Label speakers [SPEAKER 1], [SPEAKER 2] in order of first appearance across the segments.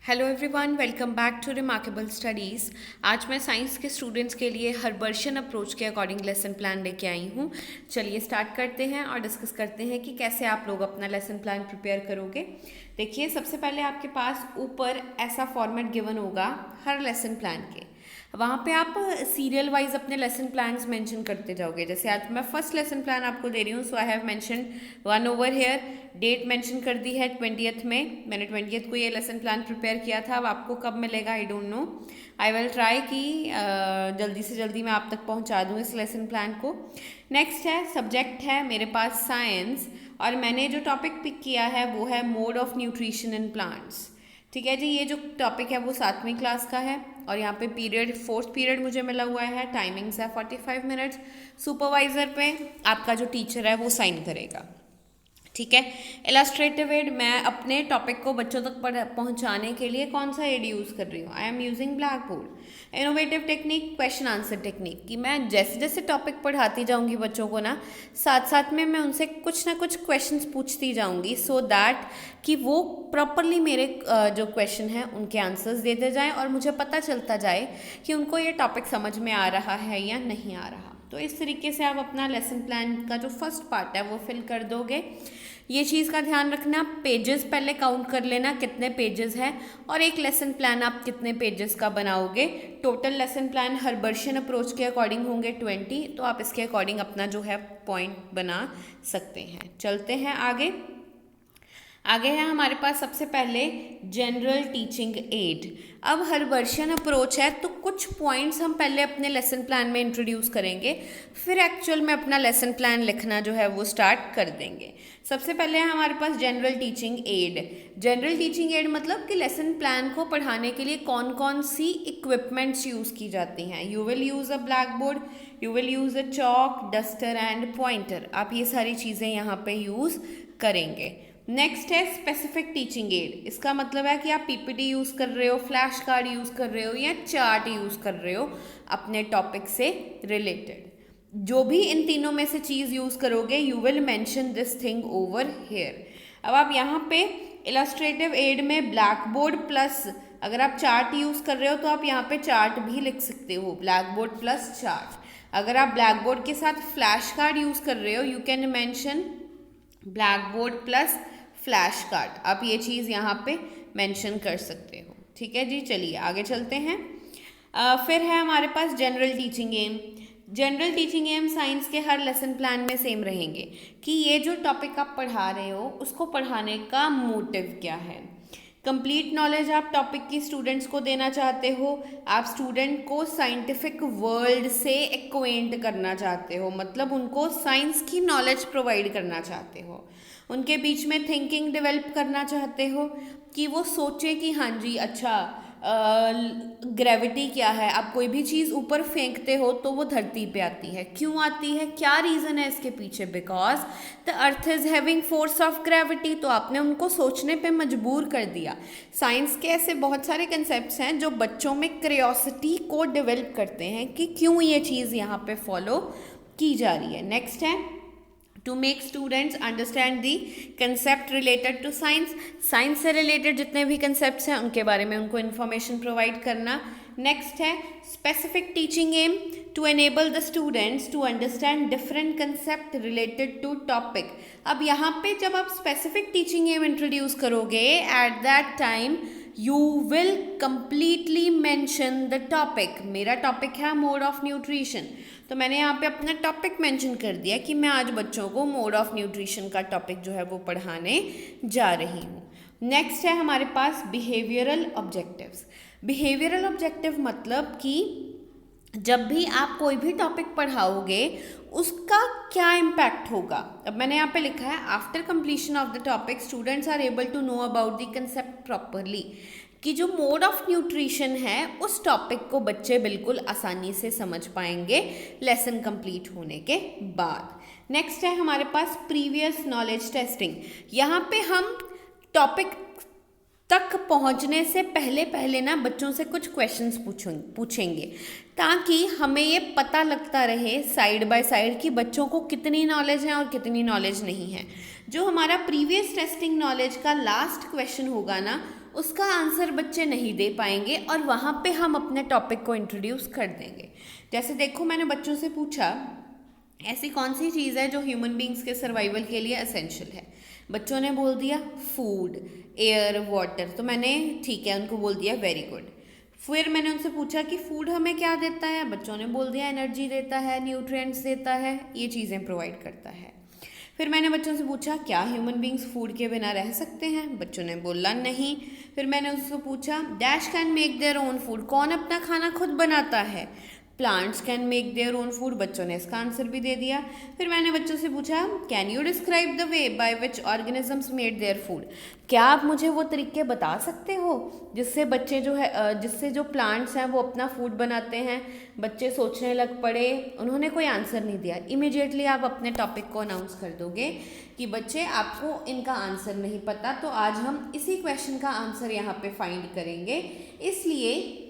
[SPEAKER 1] Hello everyone, welcome back to remarkable studies. आज मैं science के स्टूडेंट्स के लिए हर्बर्शियन अप्रोच के अकॉर्डिंग लेसन प्लान लेके आई हूँ। चलिए स्टार्ट करते हैं और डिस्कस करते हैं कि कैसे आप लोग अपना लेसन प्लान प्रिपेयर करोगे। देखिए, सबसे पहले आपके पास ऊपर ऐसा फॉर्मेट गिवन होगा हर लेसन प्लान के। वहाँ पे आप सीरियल वाइज अपने लेसन प्लान्स मेंशन करते जाओगे। जैसे आज मैं फर्स्ट लेसन प्लान आपको दे रही हूँ, so I have mention one over here. Date mention कर दी है 20th में। मैंने 20th को ये लेसन प्लान प्रिपेयर किया था। अब आपको कब मिलेगा I don't know. I will try कि जल्दी से जल्दी मैं आप तक पहुँचा दूँ इस लेसन प्लान को। नेक्स्ट है सब्जेक्ट है मेरे पास साइंस, और मैंने जो टॉपिक पिक किया है वो है mode of nutrition in plants. ठीक है जी, ये जो टॉपिक है वो 7वीं क्लास का है और यहाँ पे पीरियड 4th पीरियड मुझे मिला हुआ है। टाइमिंग्स है 45 मिनट्स। सुपरवाइज़र पे आपका जो टीचर है वो साइन करेगा। ठीक है। इलस्ट्रेटिव एड, मैं अपने टॉपिक को बच्चों तक पहुंचाने के लिए कौन सा एड यूज़ कर रही हूँ? I am using black board. Innovative technique, question answer technique, कि मैं जैसे जैसे टॉपिक पढ़ाती जाऊंगी बच्चों को ना, साथ साथ में मैं उनसे कुछ ना कुछ क्वेश्चंस पूछती जाऊंगी, सो दैट कि वो प्रॉपरली मेरे जो क्वेश्चन हैं उनके आंसर्स देते जाएं और मुझे पता चलता जाए कि उनको ये टॉपिक समझ में आ रहा है या नहीं आ रहा। तो इस तरीके से आप अपना लेसन प्लान का जो फर्स्ट पार्ट है वो फिल कर दोगे। ये चीज़ का ध्यान रखना, पेजेस पहले काउंट कर लेना कितने पेजेस हैं, और एक लेसन प्लान आप कितने पेजेस का बनाओगे। टोटल लेसन प्लान हर्बर्शियन अप्रोच के अकॉर्डिंग होंगे 20, तो आप इसके अकॉर्डिंग अपना जो है पॉइंट बना सकते हैं। चलते हैं आगे। आगे है हमारे पास सबसे पहले जनरल टीचिंग एड। अब हर्बर्शियन अप्रोच है तो कुछ पॉइंट्स हम पहले अपने लेसन प्लान में इंट्रोड्यूस करेंगे, फिर एक्चुअल में अपना लेसन प्लान लिखना जो है वो स्टार्ट कर देंगे। सबसे पहले है हमारे पास general teaching aid. General teaching aid मतलब कि लेसन प्लान को पढ़ाने के लिए कौन कौन सी इक्विपमेंट्स यूज़ की जाती हैं। You will use a black board, you will use a chalk, duster and pointer. आप ये सारी चीज़ें यहाँ पे यूज़ करेंगे। नेक्स्ट है स्पेसिफिक टीचिंग एड। इसका मतलब है कि आप पीपीटी यूज़ कर रहे हो, फ्लैश कार्ड यूज़ कर रहे हो या चार्ट यूज़ कर रहे हो अपने टॉपिक से रिलेटेड। जो भी इन तीनों में से चीज़ यूज़ करोगे, you will mention this thing over here. अब आप यहाँ पे इलस्ट्रेटिव एड में ब्लैक बोर्ड प्लस, अगर आप चार्ट यूज़ कर रहे हो तो आप यहाँ पे चार्ट भी लिख सकते हो, ब्लैक बोर्ड प्लस चार्ट। अगर आप ब्लैक बोर्ड के साथ फ्लैश कार्ड यूज़ कर रहे हो, you can mention black board plus flash card. आप ये चीज़ यहाँ पे मेंशन कर सकते हो। ठीक है जी, चलिए आगे चलते हैं। फिर है हमारे पास general teaching aim. General teaching aim science के हर लेसन प्लान में सेम रहेंगे कि ये जो टॉपिक आप पढ़ा रहे हो उसको पढ़ाने का मोटिव क्या है। कंप्लीट नॉलेज आप टॉपिक की स्टूडेंट्स को देना चाहते हो। आप स्टूडेंट को साइंटिफिक वर्ल्ड से एक्वेंट करना चाहते हो, मतलब उनको साइंस की नॉलेज प्रोवाइड करना चाहते हो। उनके बीच में थिंकिंग डेवलप करना चाहते हो कि वो सोचे कि हाँ जी, अच्छा ग्रेविटी क्या है। आप कोई भी चीज़ ऊपर फेंकते हो तो वो धरती पे आती है, क्यों आती है, क्या रीज़न है इसके पीछे? Because the earth is having force of gravity. तो आपने उनको सोचने पे मजबूर कर दिया। साइंस के ऐसे बहुत सारे कंसेप्ट्स हैं जो बच्चों में क्यूरियोसिटी को डेवलप करते हैं कि क्यों ये चीज़ यहाँ पे फॉलो की जा रही है। नेक्स्ट है to make students understand the concept related to science. Science से रिलेटेड जितने भी कंसेप्ट्स हैं उनके बारे में उनको इन्फॉर्मेशन प्रोवाइड करना। नेक्स्ट है specific teaching aim to enable the students to understand different concept related to topic. अब यहाँ पे जब आप स्पेसिफिक टीचिंग एम इंट्रोड्यूस करोगे, at that time you will completely mention the topic. मेरा टॉपिक है मोड ऑफ न्यूट्रिशन, तो मैंने यहाँ पे अपना टॉपिक मेंशन कर दिया कि मैं आज बच्चों को मोड ऑफ न्यूट्रिशन का टॉपिक जो है वो पढ़ाने जा रही हूँ। नेक्स्ट है हमारे पास बिहेवियरल ऑब्जेक्टिव्स। बिहेवियरल ऑब्जेक्टिव मतलब कि जब भी आप कोई भी टॉपिक पढ़ाओगे उसका क्या इम्पैक्ट होगा। अब मैंने यहाँ पे लिखा है after completion of the topic students are able to know about the concept properly, कि जो मोड ऑफ न्यूट्रिशन है उस टॉपिक को बच्चे बिल्कुल आसानी से समझ पाएंगे लेसन कंप्लीट होने के बाद। नेक्स्ट है हमारे पास प्रीवियस नॉलेज टेस्टिंग। यहाँ पे हम टॉपिक तक पहुँचने से पहले पहले ना बच्चों से कुछ क्वेश्चंस पूछेंगे ताकि हमें ये पता लगता रहे साइड बाय साइड कि बच्चों को कितनी नॉलेज है और कितनी नॉलेज नहीं है। जो हमारा प्रीवियस टेस्टिंग नॉलेज का लास्ट क्वेश्चन होगा ना, उसका आंसर बच्चे नहीं दे पाएंगे और वहाँ पे हम अपने टॉपिक को इंट्रोड्यूस कर देंगे। जैसे देखो, मैंने बच्चों से पूछा ऐसी कौन सी चीज़ है जो ह्यूमन बींग्स के सर्वाइवल के लिए एसेंशियल है। बच्चों ने बोल दिया फूड, एयर, वाटर। तो मैंने ठीक है उनको बोल दिया वेरी गुड। फिर मैंने उनसे पूछा कि फूड हमें क्या देता है। बच्चों ने बोल दिया एनर्जी देता है, न्यूट्रिएंट्स देता है, ये चीज़ें प्रोवाइड करता है। फिर मैंने बच्चों से पूछा क्या ह्यूमन बींग्स फूड के बिना रह सकते हैं। बच्चों ने बोला नहीं। फिर मैंने उससे पूछा dash can make their own food, कौन अपना खाना खुद बनाता है। Plants can make their own food, बच्चों ने इसका आंसर भी दे दिया। फिर मैंने बच्चों से पूछा can you describe the way by which organisms made their food, क्या आप मुझे वो तरीके बता सकते हो जिससे बच्चे जो है जिससे जो प्लांट्स हैं वो अपना फूड बनाते हैं। बच्चे सोचने लग पड़े, उन्होंने कोई आंसर नहीं दिया। इमीडिएटली आप अपने टॉपिक को अनाउंस कर दोगे कि बच्चे आपको इनका आंसर नहीं पता, तो आज हम इसी क्वेश्चन का आंसर यहाँ पे फाइंड करेंगे। इसलिए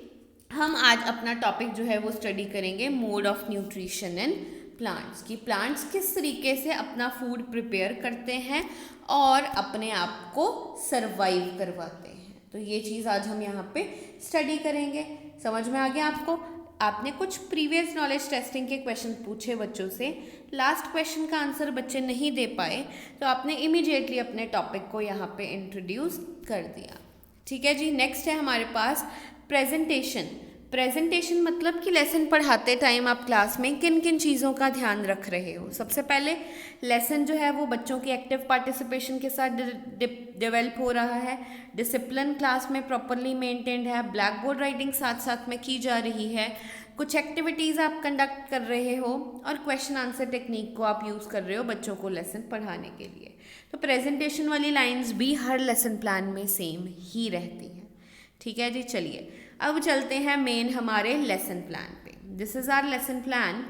[SPEAKER 1] हम आज अपना टॉपिक जो है वो स्टडी करेंगे mode of nutrition in plants, कि प्लांट्स किस तरीके से अपना फूड प्रिपेयर करते हैं और अपने आप को सरवाइव करवाते हैं। तो ये चीज़ आज हम यहाँ पे स्टडी करेंगे। समझ में आ गया आपको? आपने कुछ प्रीवियस नॉलेज टेस्टिंग के क्वेश्चन पूछे बच्चों से, लास्ट क्वेश्चन का आंसर बच्चे नहीं दे पाए, तो आपने इमीडिएटली अपने टॉपिक को यहाँ पे इंट्रोड्यूस कर दिया। ठीक है जी। नेक्स्ट है हमारे पास प्रेजेंटेशन। प्रेजेंटेशन मतलब कि लेसन पढ़ाते टाइम आप क्लास में किन किन चीज़ों का ध्यान रख रहे हो। सबसे पहले लेसन जो है वो बच्चों की एक्टिव पार्टिसिपेशन के साथ डेवलप हो रहा है। डिसिप्लिन क्लास में प्रॉपरली मेंटेन्ड है। ब्लैक बोर्ड राइटिंग साथ साथ में की जा रही है। कुछ एक्टिविटीज़ आप कंडक्ट कर रहे हो और क्वेश्चन आंसर टेक्निक को आप यूज़ कर रहे हो बच्चों को लेसन पढ़ाने के लिए। तो प्रेजेंटेशन वाली लाइन्स भी हर लेसन प्लान में सेम ही रहती हैं। ठीक है जी। चलिए अब चलते हैं मेन हमारे लेसन प्लान पे। This is our lesson plan.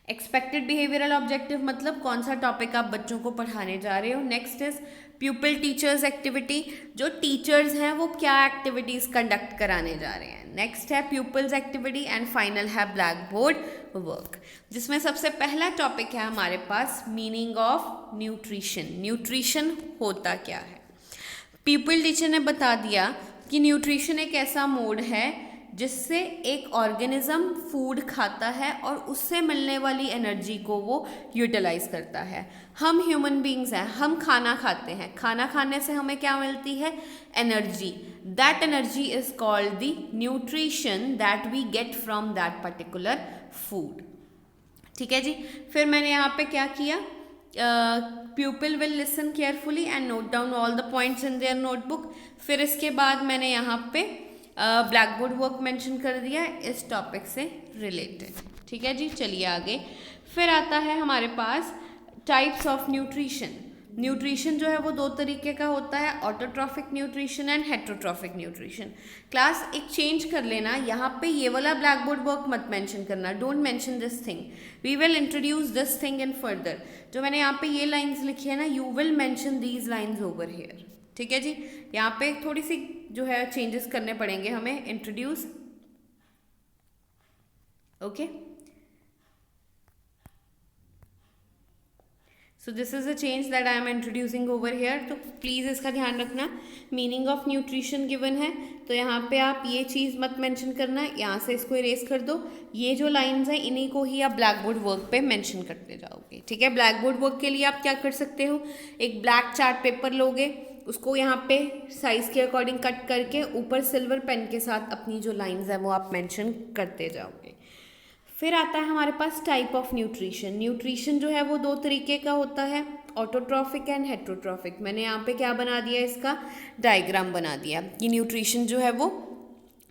[SPEAKER 1] Expected behavioural objective मतलब कौन सा टॉपिक आप बच्चों को पढ़ाने जा रहे हो। नेक्स्ट इज प्यूपिल टीचर्स एक्टिविटी, जो टीचर्स हैं वो क्या एक्टिविटीज़ कंडक्ट कराने जा रहे हैं। नेक्स्ट है प्यूपिल्स एक्टिविटी एंड फाइनल है ब्लैक बोर्ड वर्क, जिसमें सबसे पहला टॉपिक है हमारे पास मीनिंग ऑफ न्यूट्रिशन। न्यूट्रिशन होता क्या है। प्यूपिल टीचर ने बता दिया कि न्यूट्रिशन एक ऐसा मोड है जिससे एक ऑर्गेनिज्म फूड खाता है और उससे मिलने वाली एनर्जी को वो यूटिलाइज करता है। हम ह्यूमन बींग्स हैं, हम खाना खाते हैं, खाना खाने से हमें क्या मिलती है, energy. That energy is called the nutrition that we get from that particular food. ठीक है जी। फिर मैंने यहाँ पे क्या किया, pupil will listen carefully and note down all the points in their notebook। फिर इसके बाद मैंने यहाँ पे ब्लैक बोर्ड वर्क मेंशन कर दिया इस टॉपिक से रिलेटेड। ठीक है जी। चलिए आगे। फिर आता है हमारे पास टाइप्स ऑफ न्यूट्रिशन। न्यूट्रिशन जो है वो दो तरीके का होता है, autotrophic nutrition and heterotrophic nutrition. Class एक चेंज कर लेना, यहाँ पे ये वाला ब्लैक बोर्ड वर्क मत मेंशन करना, don't mention this thing, we will introduce this thing in further. जो मैंने यहाँ पे ये लाइंस लिखी है ना, you will mention these lines over here. ठीक है जी। यहाँ पे थोड़ी सी जो है चेंजेस करने पड़ेंगे हमें, introduce. Okay, so this is a change that I am introducing over here. तो प्लीज़ इसका ध्यान रखना। मीनिंग ऑफ न्यूट्रिशन गिवन है तो यहाँ पे आप ये चीज़ मत मेंशन करना, यहाँ से इसको इरेज कर दो। ये जो लाइंस हैं इन्हीं को ही आप ब्लैक बोर्ड वर्क पे मेंशन करते जाओगे। ठीक है। ब्लैक बोर्ड वर्क के लिए आप क्या कर सकते हो, एक ब्लैक चार्ट पेपर लोगे, उसको यहाँ पे साइज़ के अकॉर्डिंग कट करके ऊपर सिल्वर पेन के साथ अपनी जो लाइंस हैं वो आप मेंशन करते जाओगे। फिर आता है हमारे पास टाइप ऑफ न्यूट्रिशन। न्यूट्रिशन जो है वो दो तरीके का होता है, ऑटोट्रॉफिक एंड हेट्रोट्रॉफिक। मैंने यहाँ पे क्या बना दिया, इसका डायग्राम बना दिया कि न्यूट्रिशन जो है वो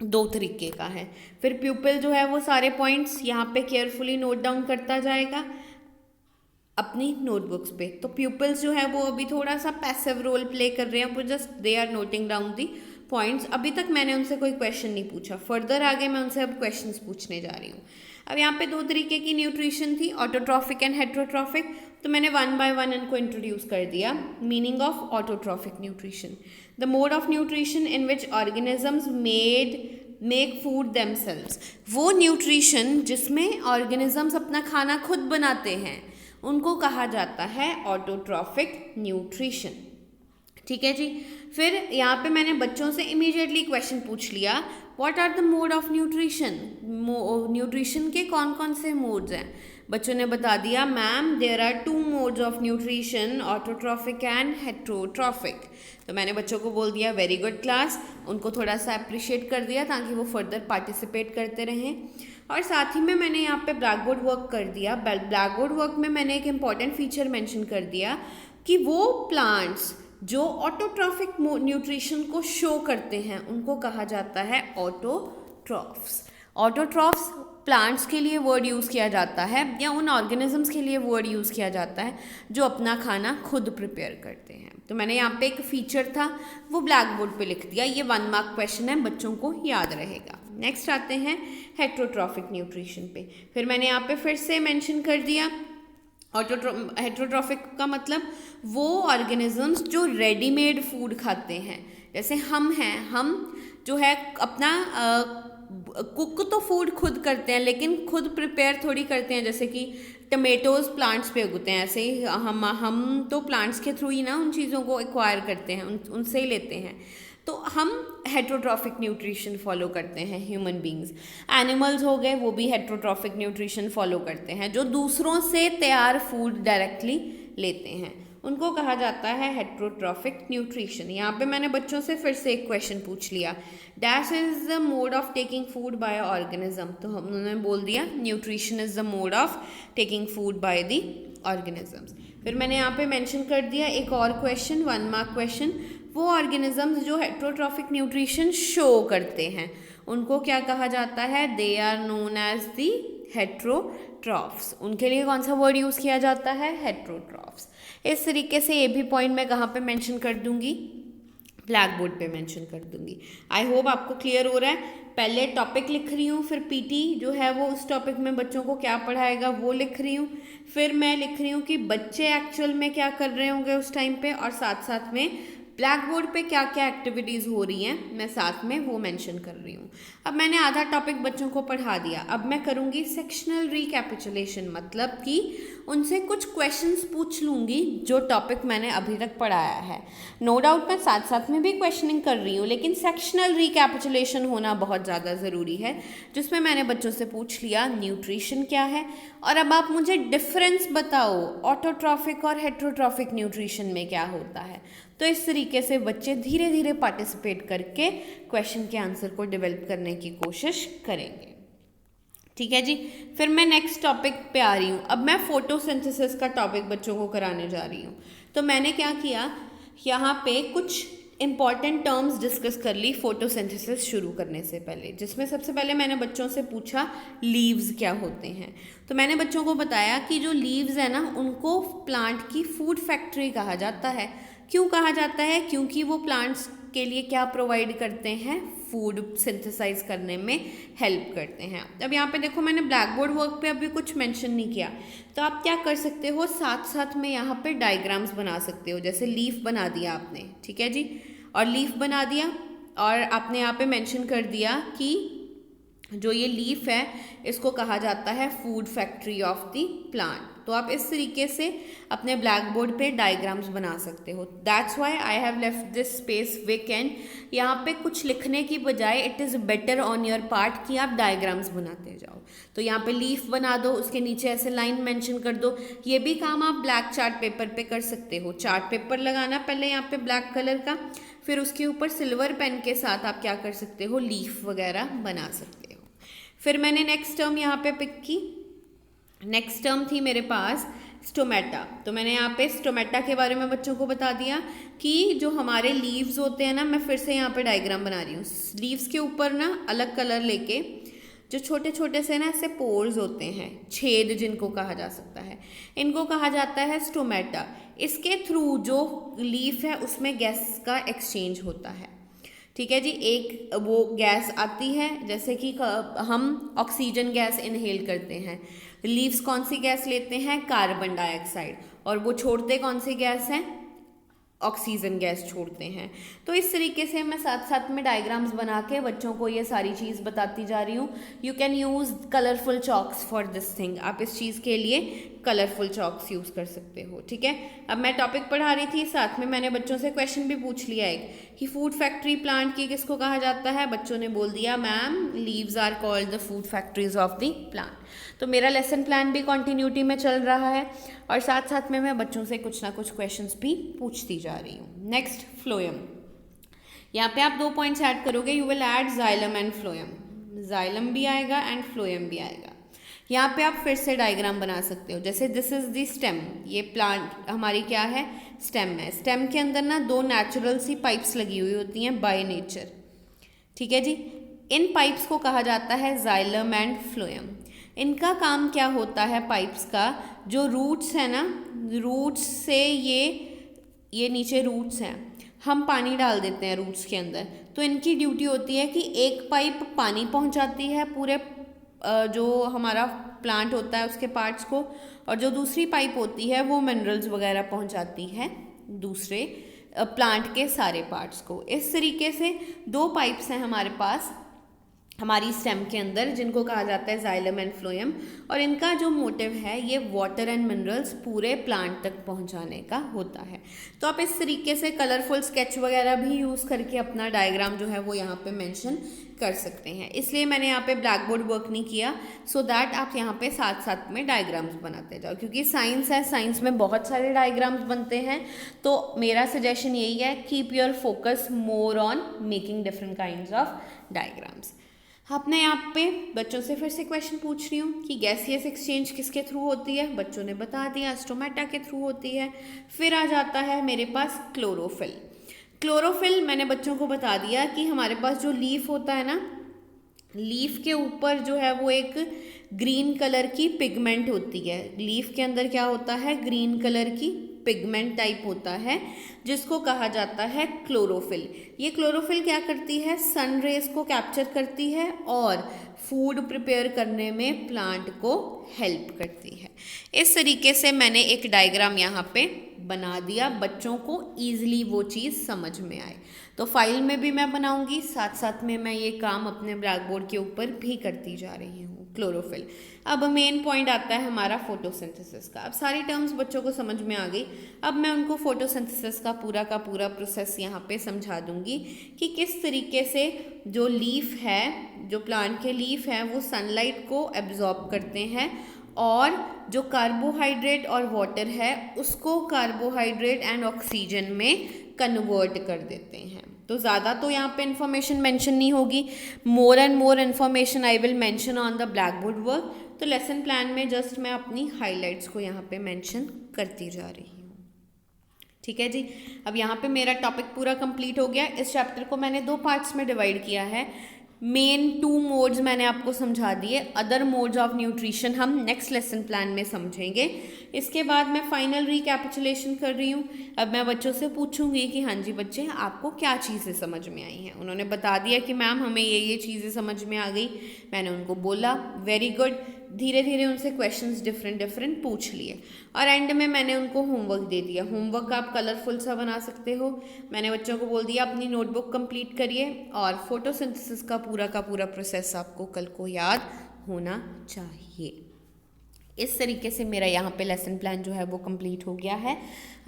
[SPEAKER 1] दो तरीके का है। फिर प्यूपिल जो है वो सारे पॉइंट्स यहाँ पे केयरफुली नोट डाउन करता जाएगा अपनी नोटबुक्स पे। तो प्यूपिल्स जो है वो अभी थोड़ा सा पैसिव रोल प्ले कर रहे हैं, वो just they are noting down the points. अभी तक मैंने उनसे कोई क्वेश्चन नहीं पूछा, फर्दर आगे मैं उनसे अब क्वेश्चंस पूछने जा रही हूँ। अब यहाँ पे दो तरीके की न्यूट्रिशन थी, ऑटोट्रॉफिक एंड हेट्रोट्रॉफिक, तो मैंने वन बाय वन इनको इंट्रोड्यूस कर दिया। Meaning of autotrophic nutrition, the mode of nutrition in which organisms make food themselves. वो न्यूट्रिशन जिसमें ऑर्गेनिजम्स अपना खाना खुद बनाते हैं, उनको कहा जाता है ऑटोट्रॉफिक न्यूट्रिशन। ठीक है जी। फिर यहाँ पे मैंने बच्चों से इमीडिएटली क्वेश्चन पूछ लिया, what are the mode of nutrition, nutrition के कौन कौन से मोड्स हैं। बच्चों ने बता दिया, ma'am there are 2 modes of nutrition, autotrophic and heterotrophic. तो मैंने बच्चों को बोल दिया वेरी गुड क्लास, उनको थोड़ा सा अप्रिशिएट कर दिया ताकि वो फर्दर पार्टिसिपेट करते रहें। और साथ ही में मैंने यहाँ पे ब्लैक बोर्ड वर्क कर दिया। ब्लैक बोर्ड वर्क में मैंने एक इम्पॉर्टेंट फीचर मेंशन कर दिया कि वो प्लांट्स जो ऑटोट्रॉफिक न्यूट्रिशन को शो करते हैं उनको कहा जाता है ऑटोट्रॉफ्स। ऑटोट्रॉफ्स प्लांट्स के लिए वर्ड यूज़ किया जाता है या उन ऑर्गेनिजम्स के लिए वर्ड यूज़ किया जाता है जो अपना खाना खुद प्रिपेयर करते हैं। तो मैंने यहाँ पे एक फीचर था वो ब्लैक बोर्ड पे लिख दिया। ये 1 मार्क क्वेश्चन है, बच्चों को याद रहेगा। नेक्स्ट आते हैं हेट्रोट्रॉफिक न्यूट्रिशन पे। फिर मैंने यहाँ पे फिर से मेंशन कर दिया, हेट्रोट्रॉफिक का मतलब वो ऑर्गेनिजम्स जो रेडीमेड फूड खाते हैं। जैसे हम हैं, हम जो है अपना कुक तो फूड खुद करते हैं लेकिन खुद प्रिपेयर थोड़ी करते हैं। जैसे कि टमेटोज़ प्लांट्स पे उगते हैं, ऐसे ही हम तो प्लांट्स के थ्रू ही ना उन चीज़ों को एक्वायर करते हैं, उनसे ही लेते हैं। तो हम हेट्रोट्रॉफिक न्यूट्रिशन फॉलो करते हैं ह्यूमन बींग्स। एनिमल्स हो गए, वो भी हेट्रोट्रॉफिक न्यूट्रिशन फॉलो करते हैं, जो दूसरों से तैयार फूड डायरेक्टली लेते हैं, उनको कहा जाता है हेट्रोट्रॉफिक न्यूट्रिशन। यहाँ पे मैंने बच्चों से फिर से एक क्वेश्चन पूछ लिया, dash is the mode of taking food by organism. तो उन्होंने बोल दिया nutrition is the mode of taking food by the organisms. फिर मैंने यहाँ पे मेंशन कर दिया एक और क्वेश्चन, 1 मार्क क्वेश्चन, वो ऑर्गेनिजम्स जो हेट्रोट्रॉफिक न्यूट्रिशन शो करते हैं उनको क्या कहा जाता है, they are known as the heterotrophs. उनके लिए कौन सा वर्ड यूज़ किया जाता है, हेट्रोट्रॉफ्स। इस तरीके से ये भी पॉइंट मैं कहाँ पे मेंशन कर दूंगी, ब्लैक बोर्ड पे मेंशन कर दूंगी। आई होप आपको क्लियर हो रहा है। पहले टॉपिक लिख रही हूँ, फिर पीटी जो है वो उस टॉपिक में बच्चों को क्या पढ़ाएगा वो लिख रही हूँ, फिर मैं लिख रही हूँ कि बच्चे एक्चुअल में क्या कर रहे होंगे उस टाइम पे, और साथ साथ में ब्लैक बोर्ड पे क्या क्या एक्टिविटीज़ हो रही हैं मैं साथ में वो मेंशन कर रही हूँ। अब मैंने आधा टॉपिक बच्चों को पढ़ा दिया, अब मैं करूँगी सेक्शनल रिकैपिचुलेशन, मतलब कि उनसे कुछ क्वेश्चंस पूछ लूँगी जो टॉपिक मैंने अभी तक पढ़ाया है। नो डाउट मैं साथ साथ में भी क्वेश्चनिंग कर रही हूँ, लेकिन सेक्शनल रिकैपिचुलेशन होना बहुत ज़्यादा ज़रूरी है, जिसमें मैंने बच्चों से पूछ लिया न्यूट्रिशन क्या है, और अब आप मुझे डिफरेंस बताओ ऑटोट्रॉफिक और हेट्रोट्रॉफिक न्यूट्रिशन में क्या होता है। तो इस तरीके से बच्चे धीरे धीरे पार्टिसिपेट करके क्वेश्चन के आंसर को डेवलप करने की कोशिश करेंगे। ठीक है जी। फिर मैं नेक्स्ट टॉपिक पे आ रही हूँ। अब मैं फोटोसिंथेसिस का टॉपिक बच्चों को कराने जा रही हूँ। तो मैंने क्या किया, यहाँ पे कुछ इंपॉर्टेंट टर्म्स डिस्कस कर ली फोटोसिंथेसिस शुरू करने से पहले, जिसमें सबसे पहले मैंने बच्चों से पूछा लीव्स क्या होते हैं। तो मैंने बच्चों को बताया कि जो लीव्स है ना उनको प्लांट की फूड फैक्ट्री कहा जाता है। क्यों कहा जाता है, क्योंकि वो प्लांट्स के लिए क्या प्रोवाइड करते हैं, फूड सिंथेसाइज करने में हेल्प करते हैं। अब यहाँ पे देखो मैंने ब्लैक बोर्ड वर्क पे अभी कुछ मेंशन नहीं किया, तो आप क्या कर सकते हो, साथ साथ में यहाँ पे डायग्राम्स बना सकते हो। जैसे लीफ बना दिया आपने, ठीक है जी, और लीफ बना दिया और आपने यहाँ पे मेंशन कर दिया कि जो ये लीफ है इसको कहा जाता है food factory of the plant. तो आप इस तरीके से अपने ब्लैक बोर्ड पे डायग्राम्स बना सकते हो। That's why I have left this space vacant. यहाँ पे कुछ लिखने की बजाय it is better on your part कि आप डायग्राम्स बनाते जाओ। तो यहाँ पे लीफ बना दो, उसके नीचे ऐसे लाइन मेंशन कर दो। ये भी काम आप ब्लैक चार्ट पेपर पे कर सकते हो। चार्ट पेपर लगाना पहले यहाँ पे ब्लैक कलर का, फिर उसके ऊपर सिल्वर पेन के साथ आप क्या कर सकते हो, लीफ वगैरह बना सकते हो। फिर मैंने नेक्स्ट टर्म यहाँ पे पिक की। नेक्स्ट टर्म थी मेरे पास स्टोमेटा। तो मैंने यहाँ पे स्टोमेटा के बारे में बच्चों को बता दिया कि जो हमारे लीव्स होते हैं ना, मैं फिर से यहाँ पे डायग्राम बना रही हूँ। लीव्स के ऊपर ना अलग कलर लेके जो छोटे छोटे से ना ऐसे पोर्स होते हैं, छेद जिनको कहा जा सकता है, इनको कहा जाता है स्टोमेटा। इसके थ्रू जो लीफ है उसमें गैस का एक्सचेंज होता है। ठीक है जी, एक वो गैस आती है, जैसे कि हम ऑक्सीजन गैस इनहेल करते हैं, लीव्स कौन सी गैस लेते हैं, कार्बन डाइऑक्साइड, और वो छोड़ते कौन सी गैस हैं, ऑक्सीजन गैस छोड़ते हैं। तो इस तरीके से मैं साथ साथ में डायग्राम्स बना के बच्चों को ये सारी चीज़ बताती जा रही हूँ। You can use colourful chalks for this thing. आप इस चीज़ के लिए कलरफुल चॉक्स यूज़ कर सकते हो। ठीक है, अब मैं टॉपिक पढ़ा रही थी, साथ में मैंने बच्चों से क्वेश्चन भी पूछ लिया एक कि फूड फैक्ट्री प्लांट की किसको कहा जाता है। बच्चों ने बोल दिया ma'am leaves are called the food factories of the plant. तो मेरा लेसन प्लान भी कॉन्टीन्यूटी में चल रहा है और साथ साथ में मैं बच्चों से कुछ ना कुछ क्वेश्चंस भी पूछती जा रही हूँ। Next, phloem. यहाँ पे आप 2 पॉइंट्स ऐड करोगे, you will add xylem and phloem. Xylem भी आएगा एंड फ्लोएम भी आएगा। यहाँ पे आप फिर से डायग्राम बना सकते हो, जैसे दिस इज द स्टेम, ये प्लांट हमारी क्या है, स्टेम है। स्टेम के अंदर ना 2 नेचुरल सी पाइप्स लगी हुई होती हैं बाय नेचर। ठीक है जी, इन पाइप्स को कहा जाता है जाइलम एंड फ्लोएम। इनका काम क्या होता है पाइप्स का, जो रूट्स है ना, रूट्स से ये नीचे रूट्स हैं, हम पानी डाल देते हैं रूट्स के अंदर, तो इनकी ड्यूटी होती है कि एक पाइप पानी पहुंचाती है पूरे जो हमारा प्लांट होता है उसके पार्ट्स को, और जो दूसरी पाइप होती है वो मिनरल्स वगैरह पहुंचाती है दूसरे प्लांट के सारे पार्ट्स को। इस तरीके से 2 पाइप्स हैं हमारे पास हमारी स्टेम के अंदर, जिनको कहा जाता है जाइलम एंड फ्लोएम, और इनका जो मोटिव है ये वाटर एंड मिनरल्स पूरे प्लांट तक पहुंचाने का होता है। तो आप इस तरीके से कलरफुल स्केच वगैरह भी यूज़ करके अपना डायग्राम जो है वो यहाँ पे मेंशन कर सकते हैं। इसलिए मैंने यहाँ पे ब्लैक बोर्ड वर्क नहीं किया, सो दैट आप यहाँ पे साथ साथ में डायग्राम्स बनाते जाओ, क्योंकि साइंस है, साइंस में बहुत सारे डायग्राम्स बनते हैं। तो मेरा सजेशन यही है, keep your focus more on making different kinds of diagrams. आपने यहाँ पे बच्चों से फिर से क्वेश्चन पूछ रही हूँ कि गैसियस एक्सचेंज किसके थ्रू होती है। बच्चों ने बता दिया स्टोमेटा के थ्रू होती है। फिर आ जाता है मेरे पास क्लोरोफिल। क्लोरोफिल मैंने बच्चों को बता दिया कि हमारे पास जो लीफ होता है ना, लीफ के ऊपर जो है वो एक ग्रीन कलर की पिगमेंट होती है। लीफ के अंदर क्या होता है, ग्रीन कलर की पिगमेंट टाइप होता है, जिसको कहा जाता है क्लोरोफिल। ये क्लोरोफिल क्या करती है, सन रेज को कैप्चर करती है और फूड प्रिपेयर करने में प्लांट को हेल्प करती है। इस तरीके से मैंने एक डायग्राम यहाँ पे बना दिया, बच्चों को ईजिली वो चीज़ समझ में आए। तो फाइल में भी मैं बनाऊंगी, साथ साथ में मैं ये काम अपने ब्लैक बोर्ड के ऊपर भी करती जा रही हूँ। क्लोरोफिल। अब मेन पॉइंट आता है हमारा फोटोसिंथेसिस का। अब सारी टर्म्स बच्चों को समझ में आ गई, अब मैं उनको फोटोसिंथेसिस का पूरा प्रोसेस यहाँ पे समझा दूंगी कि किस तरीके से जो लीफ है, जो प्लांट के लीफ हैं, वो सनलाइट को एब्जॉर्ब करते हैं और जो कार्बोहाइड्रेट और वाटर है उसको कार्बोहाइड्रेट एंड ऑक्सीजन में कन्वर्ट कर देते हैं। तो ज़्यादा तो यहाँ पे इन्फॉर्मेशन मेंशन नहीं होगी, more and more information I will mention on the black board work. तो लेसन प्लान में जस्ट मैं अपनी हाइलाइट्स को यहाँ पे मेंशन करती जा रही हूँ। ठीक है जी, अब यहाँ पे मेरा टॉपिक पूरा कंप्लीट हो गया। इस चैप्टर को मैंने 2 पार्ट्स में डिवाइड किया है। मेन 2 मोड्स मैंने आपको समझा दिए, अदर मोड्स ऑफ न्यूट्रिशन हम नेक्स्ट लेसन प्लान में समझेंगे। इसके बाद मैं फाइनल रिकैपिचुलेशन कर रही हूँ। अब मैं बच्चों से पूछूंगी कि हाँ जी बच्चे, आपको क्या चीज़ें समझ में आई हैं। उन्होंने बता दिया कि मैम हमें ये चीज़ें समझ में आ गई। मैंने उनको बोला वेरी गुड, धीरे धीरे उनसे क्वेश्चंस डिफरेंट पूछ लिए और एंड में मैंने उनको होमवर्क दे दिया। होमवर्क आप कलरफुल सा बना सकते हो। मैंने बच्चों को बोल दिया अपनी नोटबुक कंप्लीट करिए और फोटोसिंथेसिस का पूरा प्रोसेस आपको कल को याद होना चाहिए। इस तरीके से मेरा यहाँ पे लेसन प्लान जो है वो कंप्लीट हो गया है।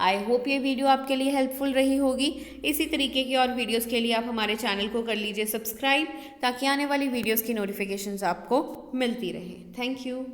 [SPEAKER 1] आई होप ये वीडियो आपके लिए हेल्पफुल रही होगी। इसी तरीके की और वीडियोस के लिए आप हमारे चैनल को कर लीजिए सब्सक्राइब, ताकि आने वाली वीडियोस की नोटिफिकेशंस आपको मिलती रहे। Thank you.